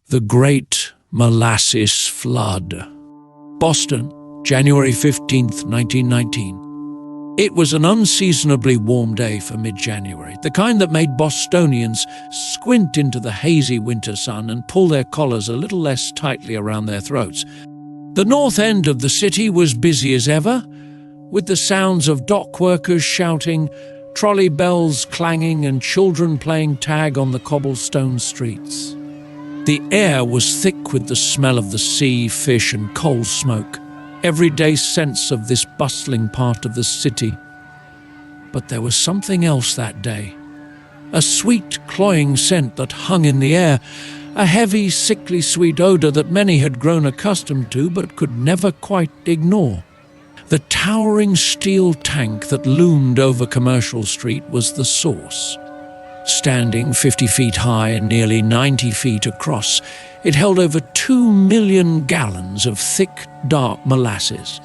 The Great Molasses Flood. Boston, January 15th, 1919. It was an unseasonably warm day for mid-January, the kind that made Bostonians squint into the hazy winter sun and pull their collars a little less tightly around their throats. The north end of the city was busy as ever, with the sounds of dock workers shouting, trolley bells clanging, and children playing tag on the cobblestone streets. The air was thick with the smell of the sea, fish, and coal smoke, everyday sense of this bustling part of the city. But there was something else that day. A sweet, cloying scent that hung in the air, a heavy, sickly sweet odor that many had grown accustomed to but could never quite ignore. The towering steel tank that loomed over Commercial Street was the source. Standing 50 feet high and nearly 90 feet across, it held over 2 million gallons of thick, dark molasses.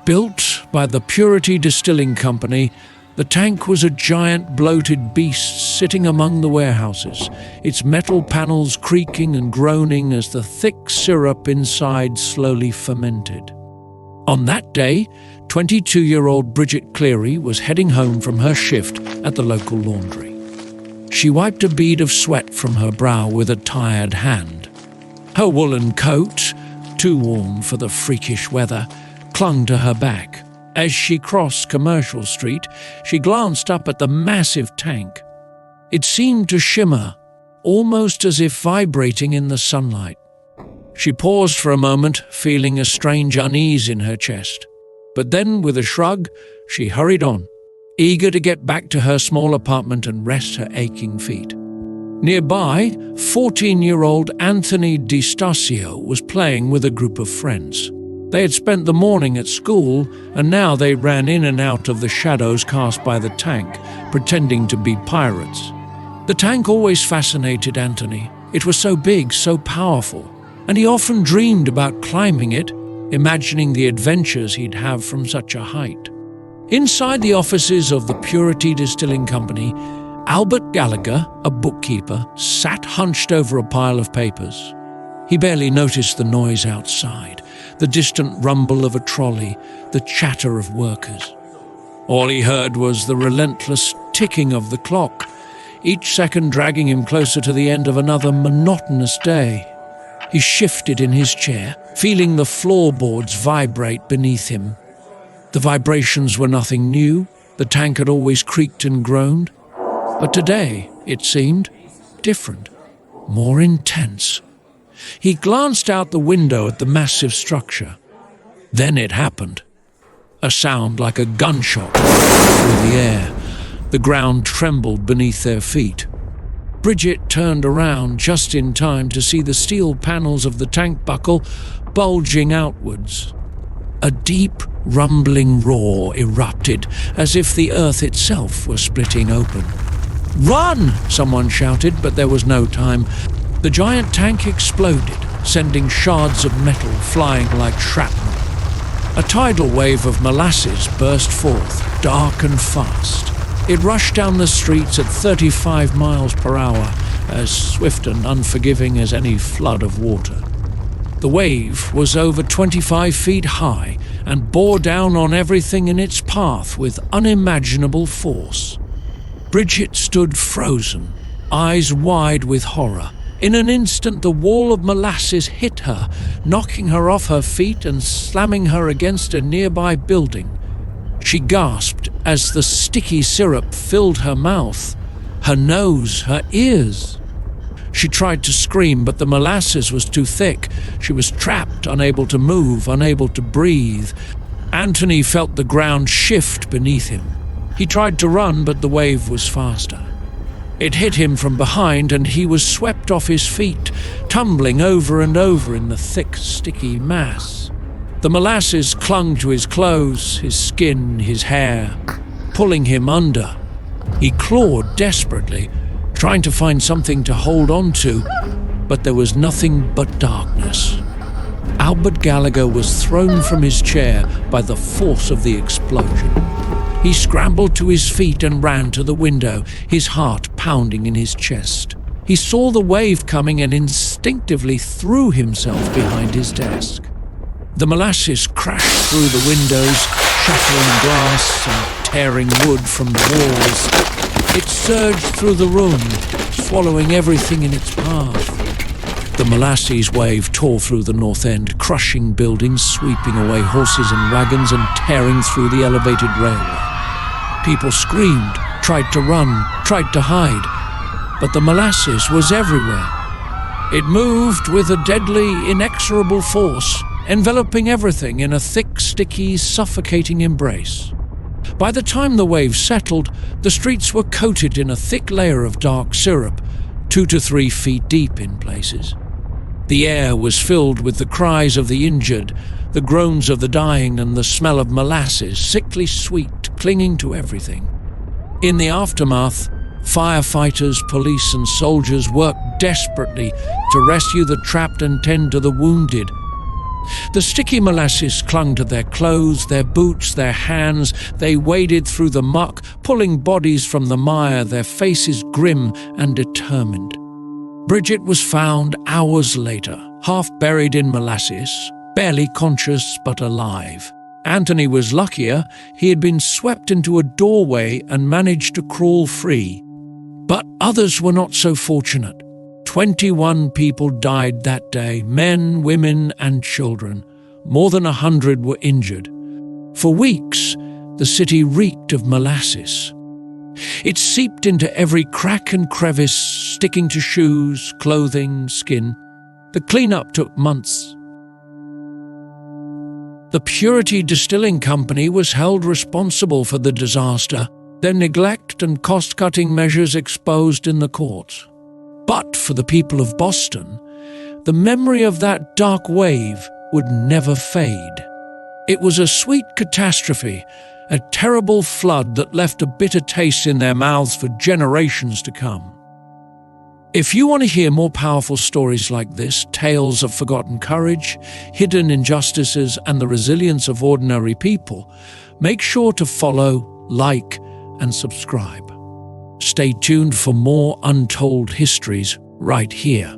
Built by the Purity Distilling Company, the tank was a giant bloated beast sitting among the warehouses, its metal panels creaking and groaning as the thick syrup inside slowly fermented. On that day, 22-year-old Bridget Cleary was heading home from her shift at the local laundry. She wiped a bead of sweat from her brow with a tired hand. Her woolen coat, too warm for the freakish weather, clung to her back. As she crossed Commercial Street, she glanced up at the massive tank. It seemed to shimmer, almost as if vibrating in the sunlight. She paused for a moment, feeling a strange unease in her chest. But then, with a shrug, she hurried on, eager to get back to her small apartment and rest her aching feet. Nearby, 14-year-old Anthony DiStasio was playing with a group of friends. They had spent the morning at school, and now they ran in and out of the shadows cast by the tank, pretending to be pirates. The tank always fascinated Anthony. It was so big, so powerful, and he often dreamed about climbing it, imagining the adventures he'd have from such a height. Inside the offices of the Purity Distilling Company, Albert Gallagher, a bookkeeper, sat hunched over a pile of papers. He barely noticed the noise outside, the distant rumble of a trolley, the chatter of workers. All he heard was the relentless ticking of the clock, each second dragging him closer to the end of another monotonous day. He shifted in his chair, feeling the floorboards vibrate beneath him. The vibrations were nothing new. The tank had always creaked and groaned. But today, it seemed, different, more intense. He glanced out the window at the massive structure. Then it happened. A sound like a gunshot through the air. The ground trembled beneath their feet. Bridget turned around just in time to see the steel panels of the tank buckle bulging outwards. A deep, rumbling roar erupted, as if the earth itself were splitting open. "Run!" someone shouted, but there was no time. The giant tank exploded, sending shards of metal flying like shrapnel. A tidal wave of molasses burst forth, dark and fast. It rushed down the streets at 35 miles per hour, as swift and unforgiving as any flood of water. The wave was over 25 feet high and bore down on everything in its path with unimaginable force. Bridget stood frozen, eyes wide with horror. In an instant, the wall of molasses hit her, knocking her off her feet and slamming her against a nearby building. She gasped as the sticky syrup filled her mouth, her nose, her ears. She tried to scream, but the molasses was too thick. She was trapped, unable to move, unable to breathe. Anthony felt the ground shift beneath him. He tried to run, but the wave was faster. It hit him from behind, and he was swept off his feet, tumbling over and over in the thick, sticky mass. The molasses clung to his clothes, his skin, his hair, pulling him under. He clawed desperately, trying to find something to hold on to, but there was nothing but darkness. Albert Gallagher was thrown from his chair by the force of the explosion. He scrambled to his feet and ran to the window, his heart pounding in his chest. He saw the wave coming and instinctively threw himself behind his desk. The molasses crashed through the windows, shattering glass and tearing wood from the walls. It surged through the room, swallowing everything in its path. The molasses wave tore through the north end, crushing buildings, sweeping away horses and wagons, and tearing through the elevated railway. People screamed, tried to run, tried to hide, but the molasses was everywhere. It moved with a deadly, inexorable force, enveloping everything in a thick, sticky, suffocating embrace. By the time the wave settled, the streets were coated in a thick layer of dark syrup, 2 to 3 feet deep in places. The air was filled with the cries of the injured, the groans of the dying, and the smell of molasses, sickly sweet, clinging to everything. In the aftermath, firefighters, police, and soldiers worked desperately to rescue the trapped and tend to the wounded. The sticky molasses clung to their clothes, their boots, their hands. They waded through the muck, pulling bodies from the mire, their faces grim and determined. Bridget was found hours later, half buried in molasses, barely conscious but alive. Anthony was luckier. He had been swept into a doorway and managed to crawl free. But others were not so fortunate. 21 people died that day, men, women, and children. More than 100 were injured. For weeks, the city reeked of molasses. It seeped into every crack and crevice, sticking to shoes, clothing, skin. The cleanup took months. The Purity Distilling Company was held responsible for the disaster, their neglect and cost-cutting measures exposed in the courts. But for the people of Boston, the memory of that dark wave would never fade. It was a sweet catastrophe, a terrible flood that left a bitter taste in their mouths for generations to come. If you want to hear more powerful stories like this, tales of forgotten courage, hidden injustices, and the resilience of ordinary people, make sure to follow, like, and subscribe. Stay tuned for more untold histories right here.